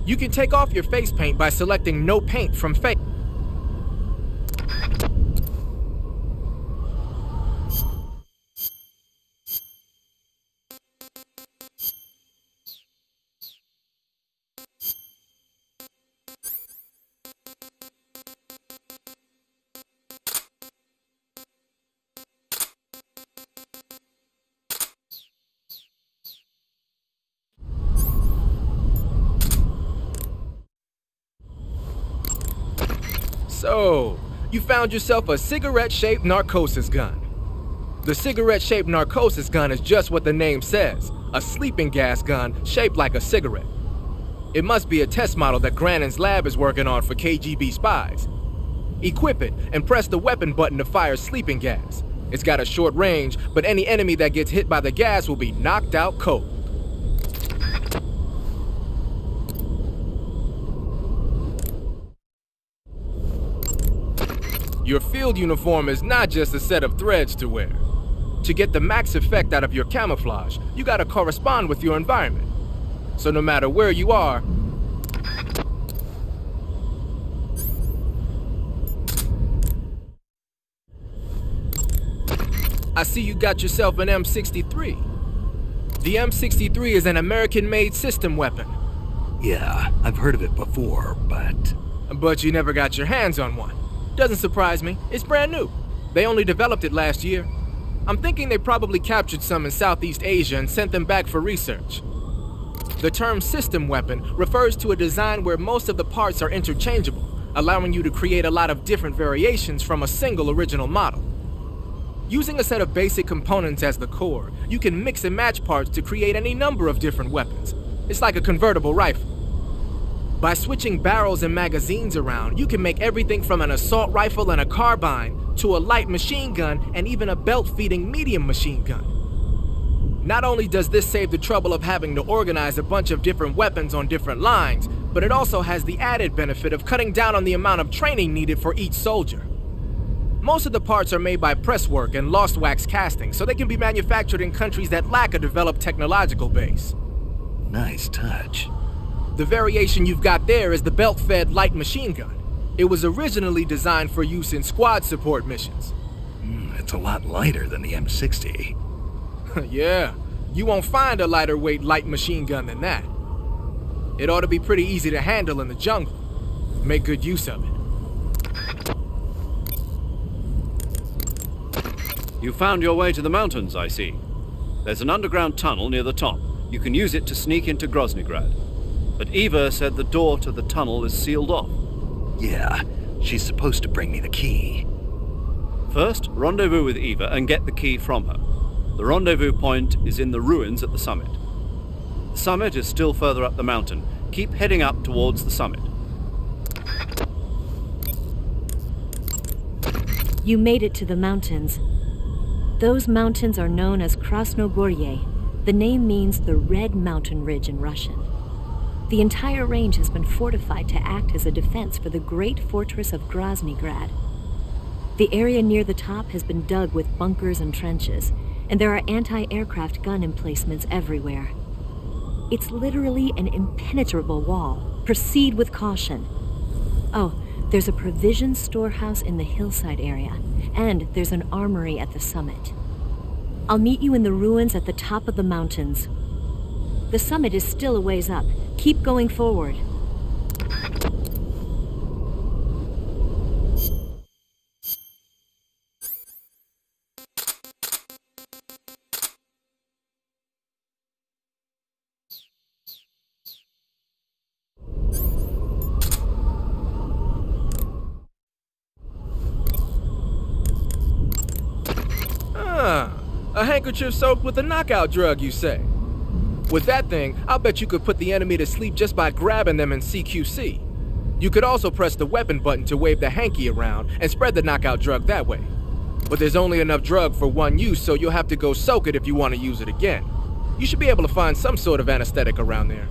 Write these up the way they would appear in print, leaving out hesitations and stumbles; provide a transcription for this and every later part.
You can take off your face paint by selecting No Paint from Face. So, you found yourself a cigarette-shaped narcosis gun. The cigarette-shaped narcosis gun is just what the name says, a sleeping gas gun shaped like a cigarette. It must be a test model that Grannon's lab is working on for KGB spies. Equip it and press the weapon button to fire sleeping gas. It's got a short range, but any enemy that gets hit by the gas will be knocked out cold. Your field uniform is not just a set of threads to wear. To get the max effect out of your camouflage, you gotta correspond with your environment. So no matter where you are, I see you got yourself an M63. The M63 is an American-made system weapon. Yeah, I've heard of it before, but... But you never got your hands on one. Doesn't surprise me. It's brand new. They only developed it last year. I'm thinking they probably captured some in Southeast Asia and sent them back for research. The term system weapon refers to a design where most of the parts are interchangeable, allowing you to create a lot of different variations from a single original model. Using a set of basic components as the core, you can mix and match parts to create any number of different weapons. It's like a convertible rifle. By switching barrels and magazines around, you can make everything from an assault rifle and a carbine to a light machine gun and even a belt-feeding medium machine gun. Not only does this save the trouble of having to organize a bunch of different weapons on different lines, but it also has the added benefit of cutting down on the amount of training needed for each soldier. Most of the parts are made by presswork and lost wax casting, so they can be manufactured in countries that lack a developed technological base. Nice touch. The variation you've got there is the belt-fed light machine gun. It was originally designed for use in squad support missions. It's a lot lighter than the M60. Yeah, you won't find a lighter weight light machine gun than that. It ought to be pretty easy to handle in the jungle. Make good use of it. You found your way to the mountains, I see. There's an underground tunnel near the top. You can use it to sneak into Krasnogorje. But Eva said the door to the tunnel is sealed off. Yeah, she's supposed to bring me the key. First, rendezvous with Eva and get the key from her. The rendezvous point is in the ruins at the summit. The summit is still further up the mountain. Keep heading up towards the summit. You made it to the mountains. Those mountains are known as Krasnogorje. The name means the Red Mountain Ridge in Russian. The entire range has been fortified to act as a defense for the great fortress of Krasnograd. The area near the top has been dug with bunkers and trenches, and there are anti-aircraft gun emplacements everywhere. It's literally an impenetrable wall. Proceed with caution. Oh, there's a provision storehouse in the hillside area, and there's an armory at the summit. I'll meet you in the ruins at the top of the mountains. The summit is still a ways up. Keep going forward. A handkerchief soaked with a knockout drug, you say? With that thing, I'll bet you could put the enemy to sleep just by grabbing them in CQC. You could also press the weapon button to wave the hanky around and spread the knockout drug that way. But there's only enough drug for one use, so you'll have to go soak it if you want to use it again. You should be able to find some sort of anesthetic around there.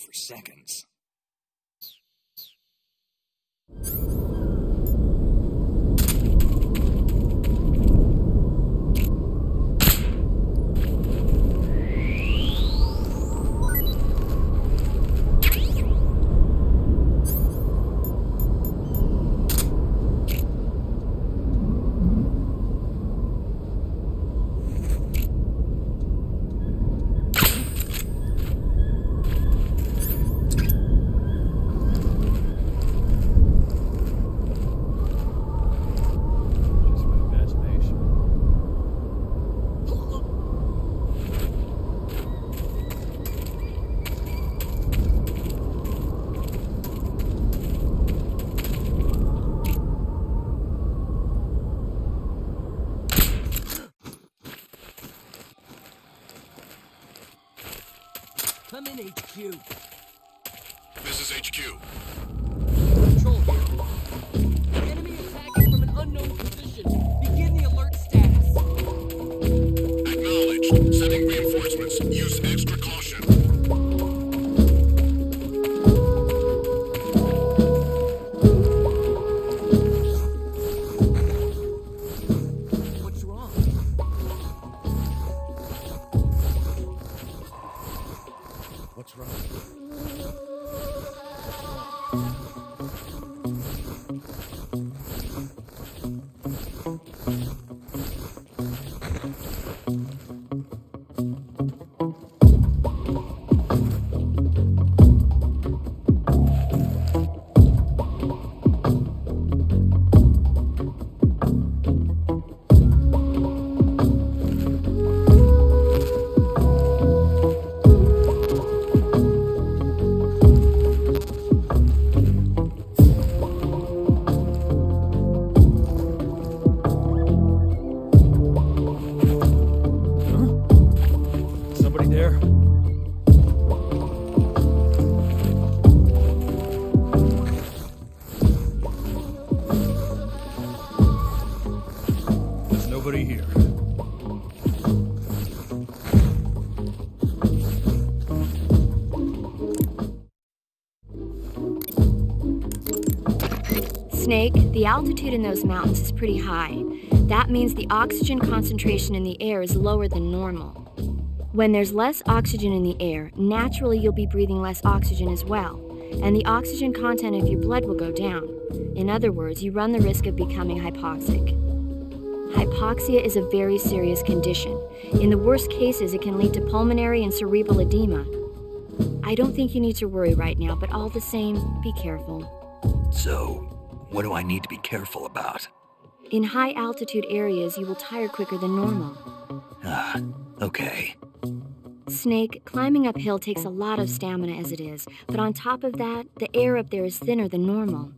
for seconds. I'm in HQ. This is HQ. Control here. Enemy attacking from an unknown position. Begin the alert status. Acknowledged. Sending reinforcements. Use extra caution. What's wrong? What's wrong? Snake, the altitude in those mountains is pretty high. That means the oxygen concentration in the air is lower than normal. When there's less oxygen in the air, naturally you'll be breathing less oxygen as well, and the oxygen content of your blood will go down. In other words, you run the risk of becoming hypoxic. Hypoxia is a very serious condition. In the worst cases, it can lead to pulmonary and cerebral edema. I don't think you need to worry right now, but all the same, be careful. So, what do I need to be careful about? In high altitude areas, you will tire quicker than normal. Okay. Snake, climbing uphill takes a lot of stamina as it is, but on top of that, the air up there is thinner than normal.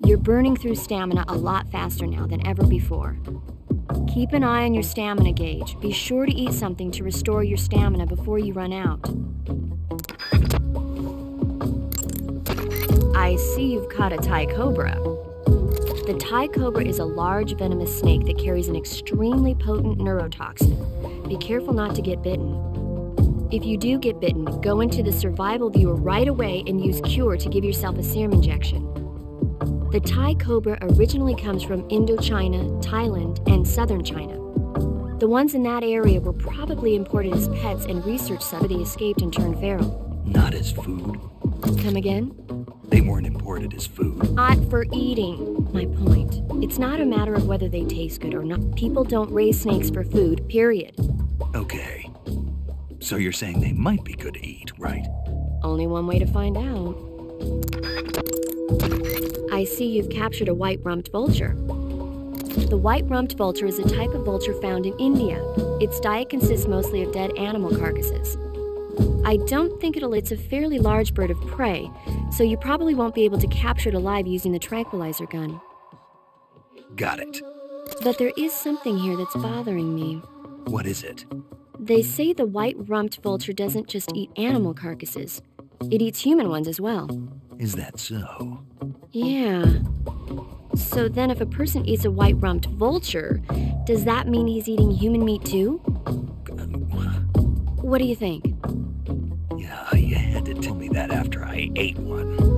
You're burning through stamina a lot faster now than ever before. Keep an eye on your stamina gauge. Be sure to eat something to restore your stamina before you run out. I see you've caught a Thai cobra. The Thai cobra is a large venomous snake that carries an extremely potent neurotoxin. Be careful not to get bitten. If you do get bitten, go into the survival viewer right away and use Cure to give yourself a serum injection. The Thai cobra originally comes from Indochina, Thailand, and southern China. The ones in that area were probably imported as pets and research subjects escaped and turned feral. Not as food? Come again? They weren't imported as food. Not for eating. My point. It's not a matter of whether they taste good or not. People don't raise snakes for food, period. Okay. So you're saying they might be good to eat, right? Only one way to find out. I see you've captured a white-rumped vulture. The white-rumped vulture is a type of vulture found in India. Its diet consists mostly of dead animal carcasses. I don't think it's a fairly large bird of prey, so you probably won't be able to capture it alive using the tranquilizer gun. Got it. But there is something here that's bothering me. What is it? They say the white-rumped vulture doesn't just eat animal carcasses. It eats human ones as well. Is that so? Yeah. So then if a person eats a white-rumped vulture, does that mean he's eating human meat too? What do you think? Yeah, you had to tell me that after I ate one.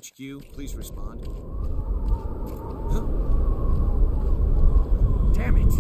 HQ, please respond. Damn it!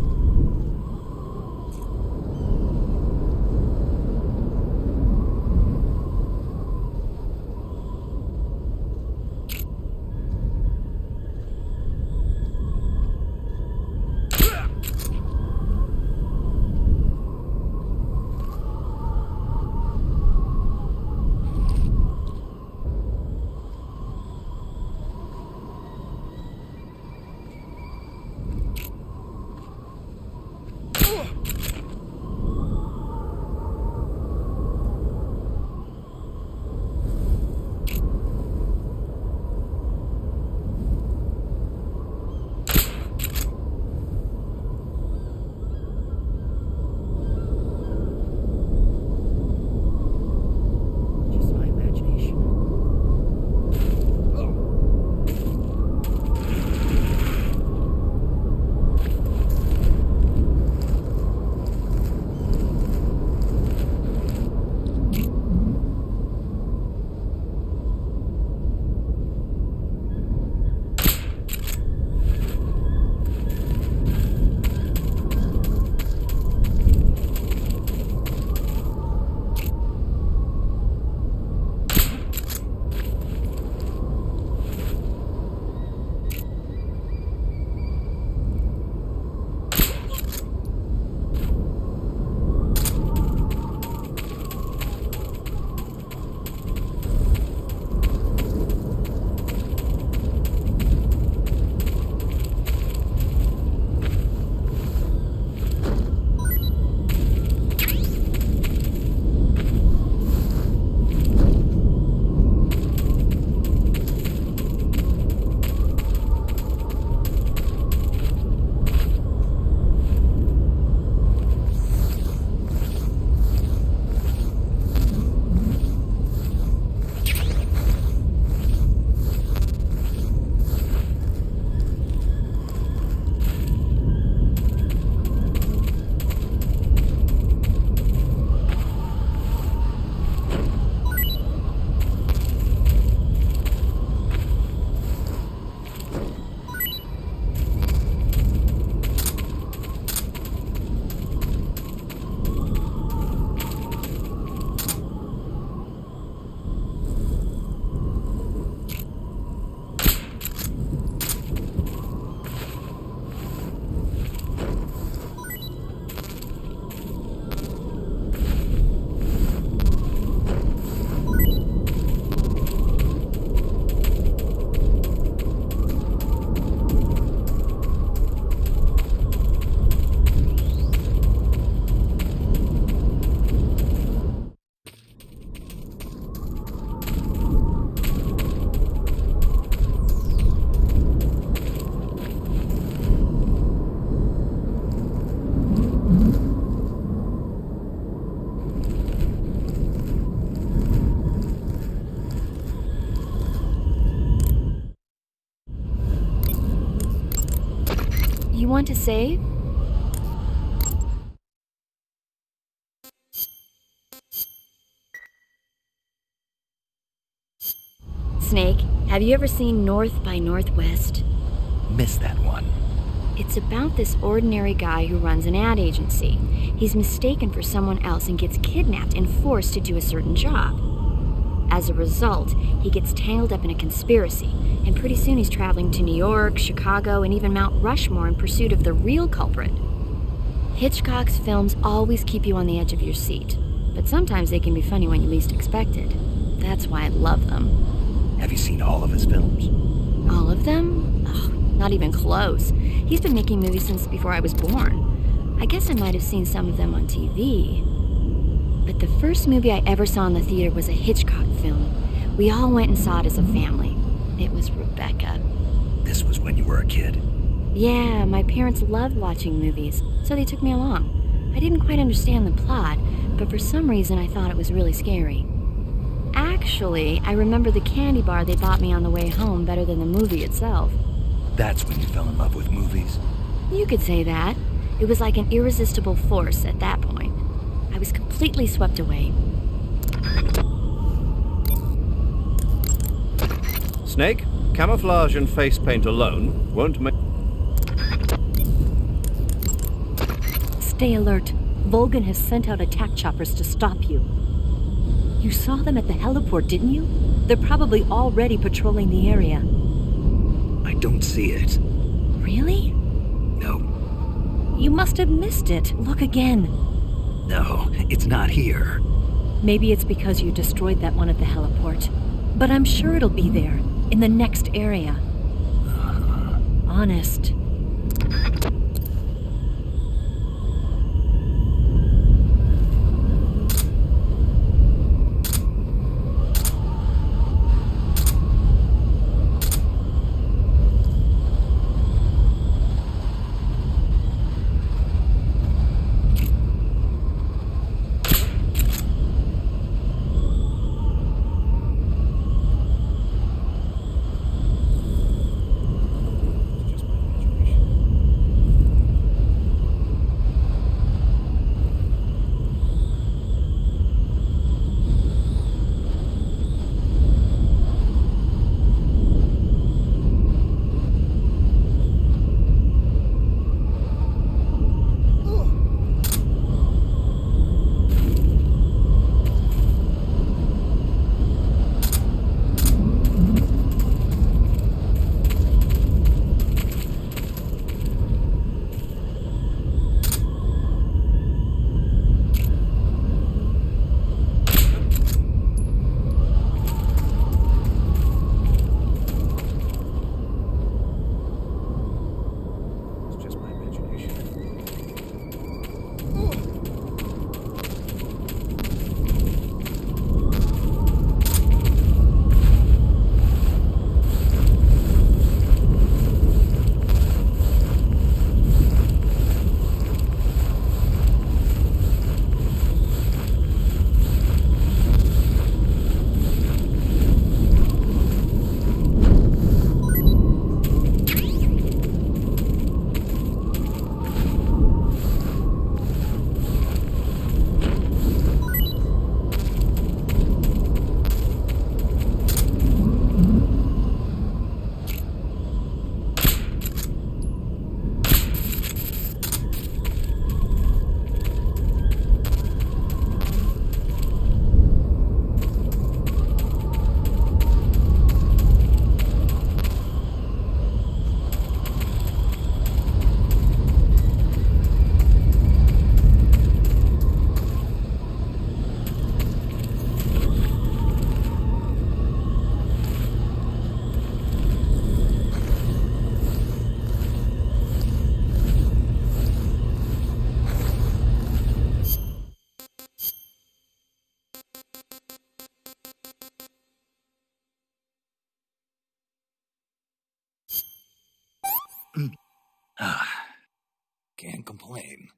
want to save? Snake, have you ever seen North by Northwest? Missed that one. It's about this ordinary guy who runs an ad agency. He's mistaken for someone else and gets kidnapped and forced to do a certain job. As a result, he gets tangled up in a conspiracy, and pretty soon he's traveling to New York, Chicago, and even Mount Rushmore in pursuit of the real culprit. Hitchcock's films always keep you on the edge of your seat, but sometimes they can be funny when you least expect it. That's why I love them. Have you seen all of his films? All of them? Oh, not even close. He's been making movies since before I was born. I guess I might have seen some of them on TV. But the first movie I ever saw in the theater was a Hitchcock film. We all went and saw it as a family. It was Rebecca. This was when you were a kid? Yeah, my parents loved watching movies, so they took me along. I didn't quite understand the plot, but for some reason I thought it was really scary. Actually, I remember the candy bar they bought me on the way home better than the movie itself. That's when you fell in love with movies? You could say that. It was like an irresistible force at that point. I was completely swept away. Snake, camouflage and face paint alone won't make... Stay alert. Volgin has sent out attack choppers to stop you. You saw them at the heliport, didn't you? They're probably already patrolling the area. I don't see it. Really? No. You must have missed it. Look again. No, it's not here. Maybe it's because you destroyed that one at the heliport. But I'm sure it'll be there, in the next area. Honest. Can't complain.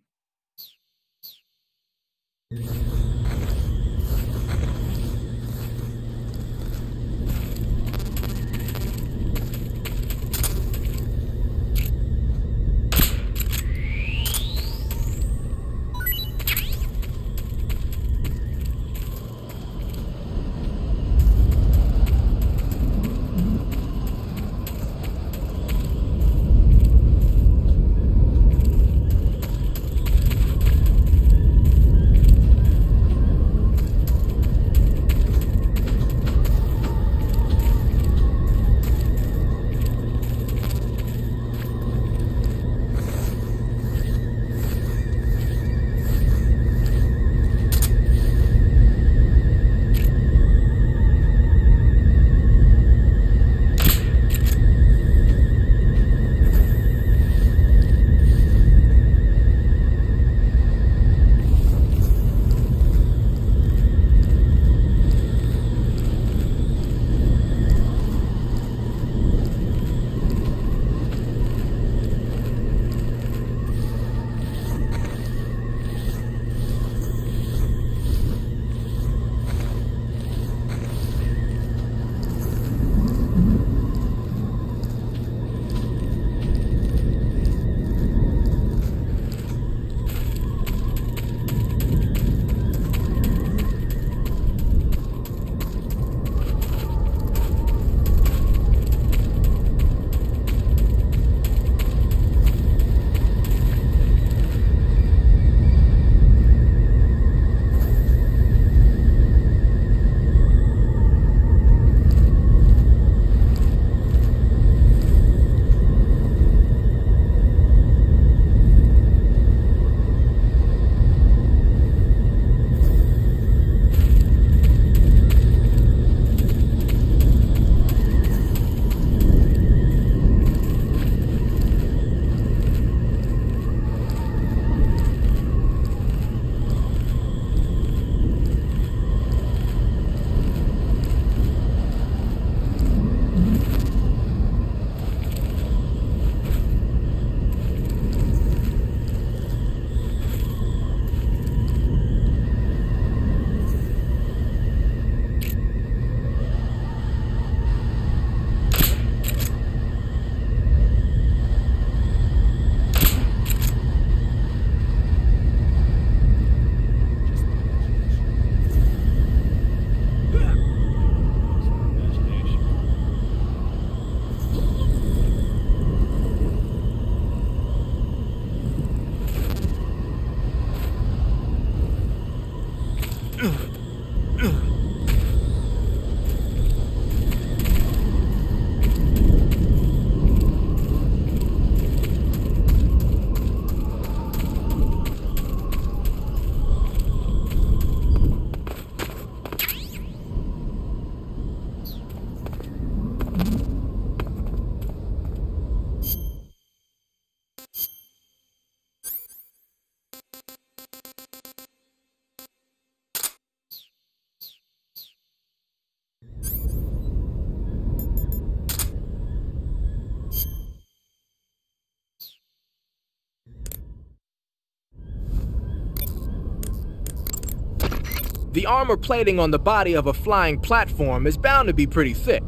The armor plating on the body of a flying platform is bound to be pretty thick.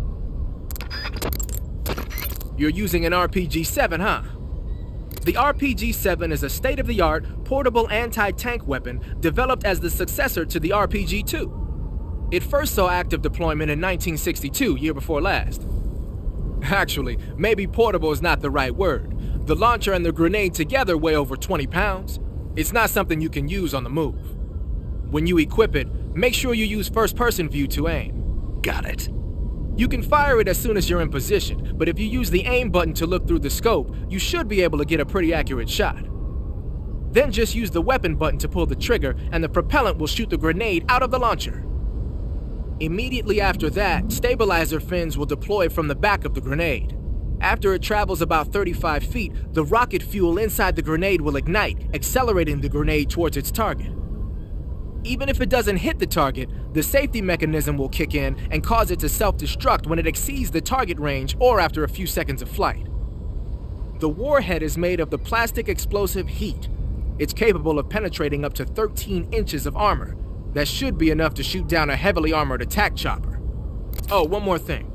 You're using an RPG-7, huh? The RPG-7 is a state-of-the-art, portable anti-tank weapon developed as the successor to the RPG-2. It first saw active deployment in 1962, year before last. Actually, maybe portable is not the right word. The launcher and the grenade together weigh over 20 pounds. It's not something you can use on the move. When you equip it, make sure you use first-person view to aim. Got it. You can fire it as soon as you're in position, but if you use the aim button to look through the scope, you should be able to get a pretty accurate shot. Then just use the weapon button to pull the trigger, and the propellant will shoot the grenade out of the launcher. Immediately after that, stabilizer fins will deploy from the back of the grenade. After it travels about 35 feet, the rocket fuel inside the grenade will ignite, accelerating the grenade towards its target. Even if it doesn't hit the target, the safety mechanism will kick in and cause it to self-destruct when it exceeds the target range or after a few seconds of flight. The warhead is made of the plastic explosive heat. It's capable of penetrating up to 13 inches of armor. That should be enough to shoot down a heavily armored attack chopper. Oh, one more thing.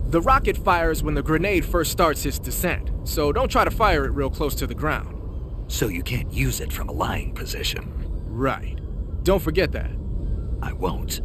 The rocket fires when the grenade first starts its descent, so don't try to fire it real close to the ground. So you can't use it from a lying position. Right. Don't forget that. I won't.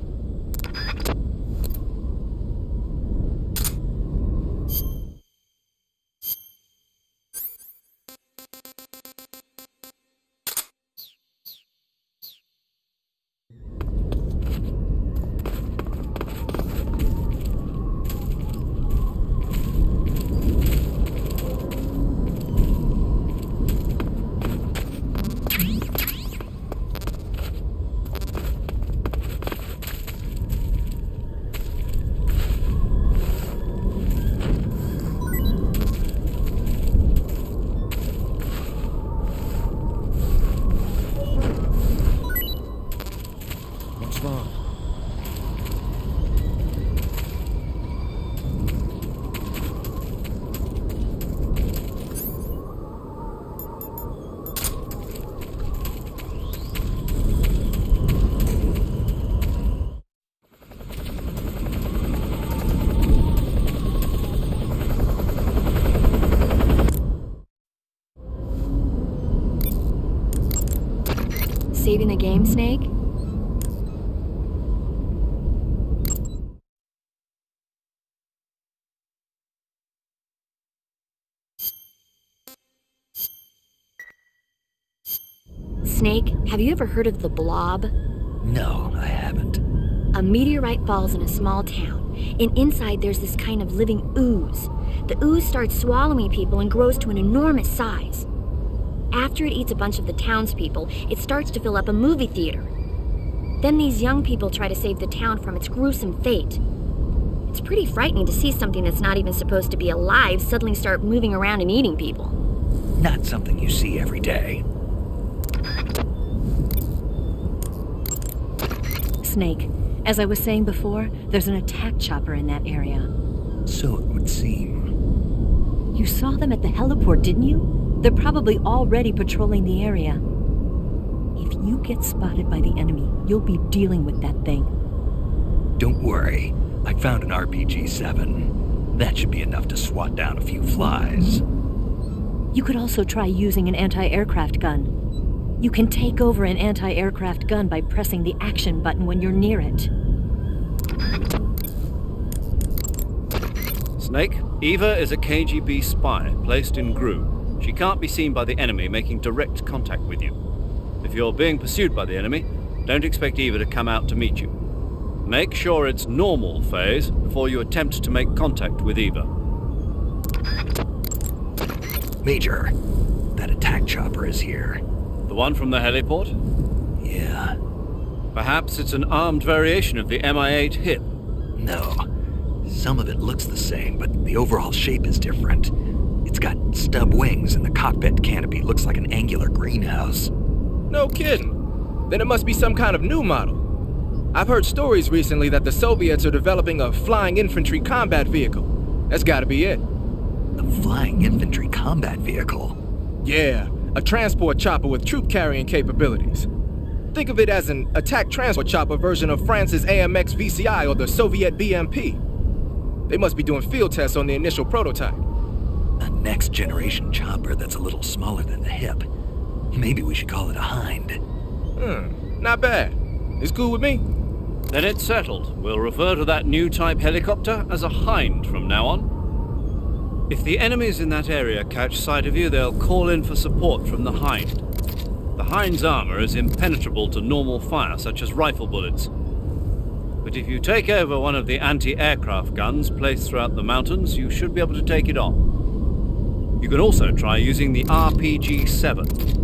Saving the game, Snake? Snake, have you ever heard of the Blob? No, I haven't. A meteorite falls in a small town, and inside there's this kind of living ooze. The ooze starts swallowing people and grows to an enormous size. After it eats a bunch of the townspeople, it starts to fill up a movie theater. Then these young people try to save the town from its gruesome fate. It's pretty frightening to see something that's not even supposed to be alive suddenly start moving around and eating people. Not something you see every day. Snake, as I was saying before, there's an attack chopper in that area. So it would seem. You saw them at the heliport, didn't you? They're probably already patrolling the area. If you get spotted by the enemy, you'll be dealing with that thing. Don't worry. I found an RPG-7. That should be enough to swat down a few flies. You could also try using an anti-aircraft gun. You can take over an anti-aircraft gun by pressing the action button when you're near it. Snake, Eva is a KGB spy placed in GRU. She can't be seen by the enemy making direct contact with you. If you're being pursued by the enemy, don't expect Eva to come out to meet you. Make sure it's normal phase before you attempt to make contact with Eva. Major, that attack chopper is here. The one from the heliport? Yeah. Perhaps it's an armed variation of the Mi-8 HIP. No. Some of it looks the same, but the overall shape is different. It's got stub wings, and the cockpit canopy looks like an angular greenhouse. No kidding. Then it must be some kind of new model. I've heard stories recently that the Soviets are developing a flying infantry combat vehicle. That's gotta be it. A flying infantry combat vehicle? Yeah, a transport chopper with troop carrying capabilities. Think of it as an attack transport chopper version of France's AMX VCI or the Soviet BMP. They must be doing field tests on the initial prototype. A next-generation chopper that's a little smaller than the hip. Maybe we should call it a Hind. Not bad. It's cool with me. Then it's settled. We'll refer to that new type helicopter as a Hind from now on. If the enemies in that area catch sight of you, they'll call in for support from the Hind. The Hind's armor is impenetrable to normal fire, such as rifle bullets. But if you take over one of the anti-aircraft guns placed throughout the mountains, you should be able to take it on. You can also try using the RPG-7.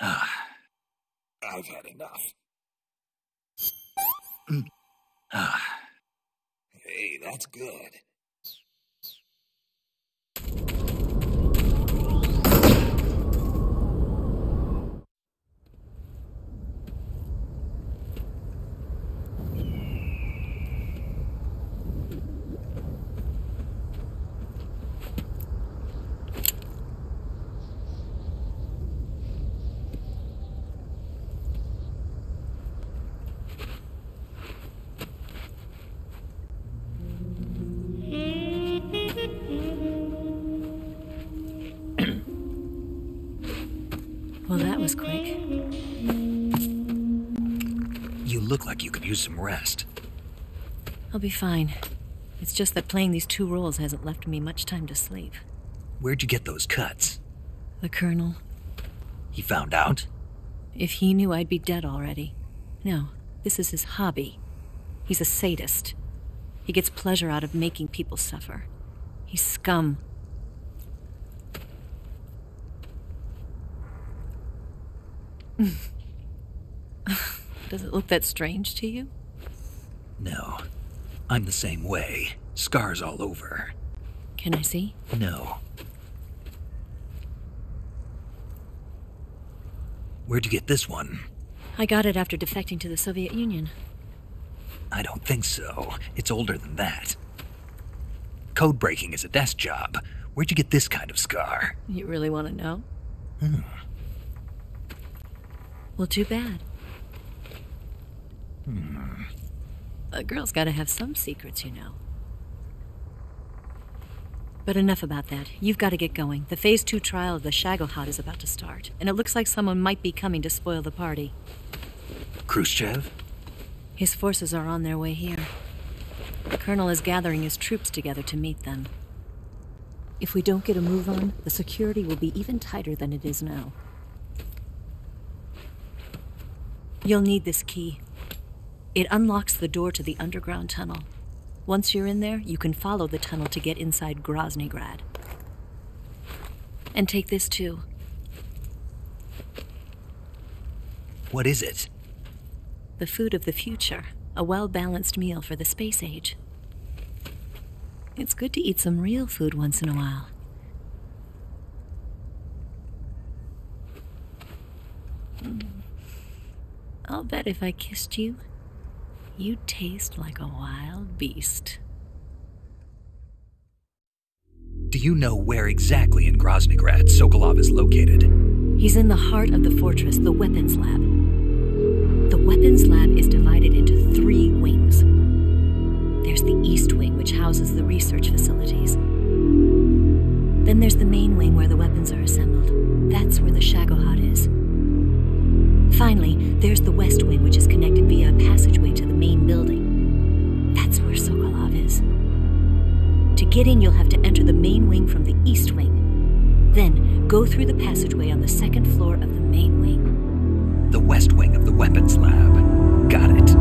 I've had enough. Hey, that's good. Well, that was quick. You look like you could use some rest. I'll be fine. It's just that playing these two roles hasn't left me much time to sleep. Where'd you get those cuts? The Colonel. He found out? If he knew, I'd be dead already. No, this is his hobby. He's a sadist. He gets pleasure out of making people suffer. He's scum. Does it look that strange to you? No. I'm the same way. Scars all over. Can I see? No. Where'd you get this one? I got it after defecting to the Soviet Union. I don't think so. It's older than that. Code breaking is a desk job. Where'd you get this kind of scar? You really want to know? Well, too bad. A girl's gotta have some secrets, you know. But enough about that. You've got to get going. The Phase 2 trial of the Shagohod is about to start, and it looks like someone might be coming to spoil the party. Khrushchev? His forces are on their way here. The Colonel is gathering his troops together to meet them. If we don't get a move on, the security will be even tighter than it is now. You'll need this key. It unlocks the door to the underground tunnel. Once you're in there, you can follow the tunnel to get inside Krasnogorje. And take this too. What is it? The food of the future. A well-balanced meal for the space age. It's good to eat some real food once in a while. I'll bet if I kissed you, you'd taste like a wild beast. Do you know where exactly in Krasnogorje Sokolov is located? He's in the heart of the fortress, the weapons lab. The weapons lab is divided into 3 wings. There's the East Wing, which houses the research facilities. Then there's the main wing where the weapons are assembled. That's where the Shagohod is. Finally, there's the West Wing, which is connected via a passageway to the main building. That's where Sokolov is. To get in, you'll have to enter the main wing from the East Wing. Then, go through the passageway on the 2nd floor of the main wing. The West Wing of the weapons lab. Got it.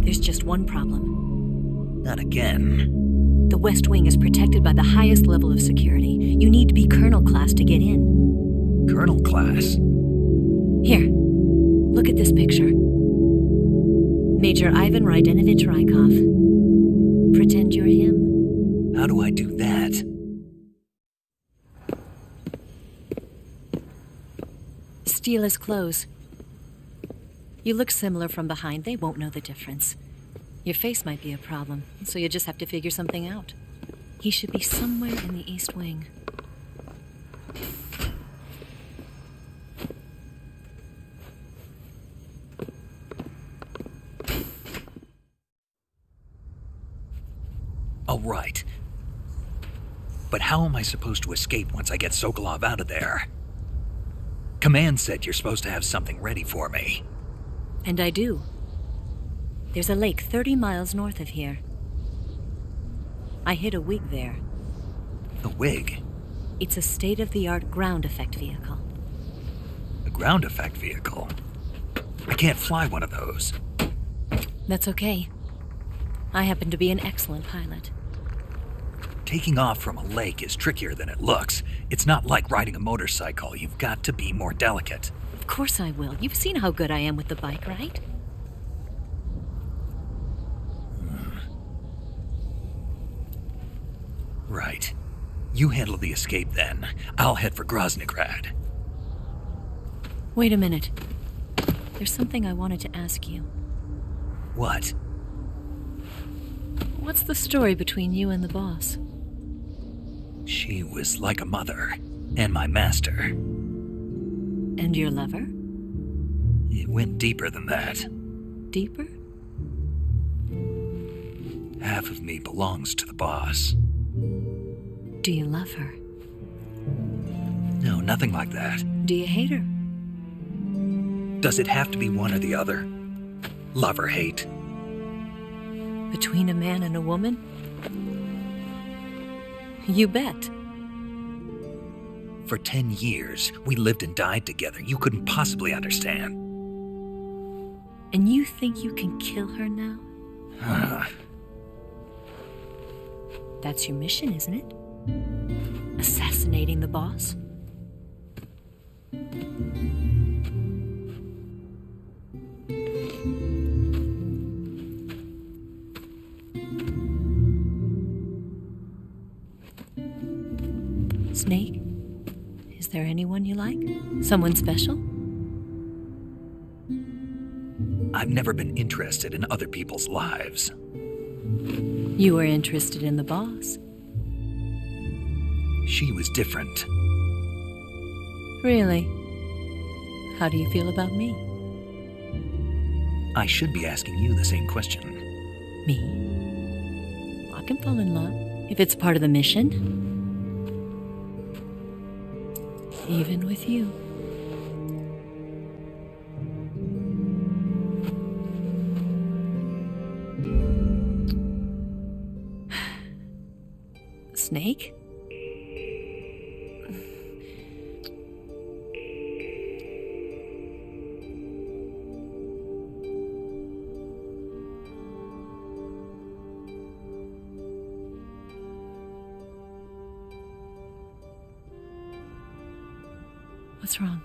There's just one problem. Not again. The West Wing is protected by the highest level of security. You need to be Colonel class to get in. Colonel class? Here, look at this picture. Major Ivan Rydenovich Rykov. Pretend you're him. How do I do that? Steal his clothes. You look similar from behind. They won't know the difference. Your face might be a problem, so you just have to figure something out. He should be somewhere in the East Wing. All right. But how am I supposed to escape once I get Sokolov out of there? Command said you're supposed to have something ready for me. And I do. There's a lake 30 miles north of here. I hid a wig there. A wig? It's a state-of-the-art ground effect vehicle. A ground effect vehicle? I can't fly one of those. That's okay. I happen to be an excellent pilot. Taking off from a lake is trickier than it looks. It's not like riding a motorcycle. You've got to be more delicate. Of course I will. You've seen how good I am with the bike, right? Right. You handle the escape then. I'll head for Krasnogorje. Wait a minute. There's something I wanted to ask you. What? What's the story between you and the boss? She was like a mother, and my master. And your lover? It went deeper than that. Deeper? Half of me belongs to the boss. Do you love her? No, nothing like that. Do you hate her? Does it have to be one or the other? Love or hate? Between a man and a woman? You bet. For 10 years, we lived and died together. You couldn't possibly understand. And you think you can kill her now? That's your mission, isn't it? Assassinating the boss? Snake? Is there anyone you like? Someone special? I've never been interested in other people's lives. You were interested in the boss. She was different. Really? How do you feel about me? I should be asking you the same question. Me? I can fall in love if it's part of the mission. Even with you. Snake? What's wrong?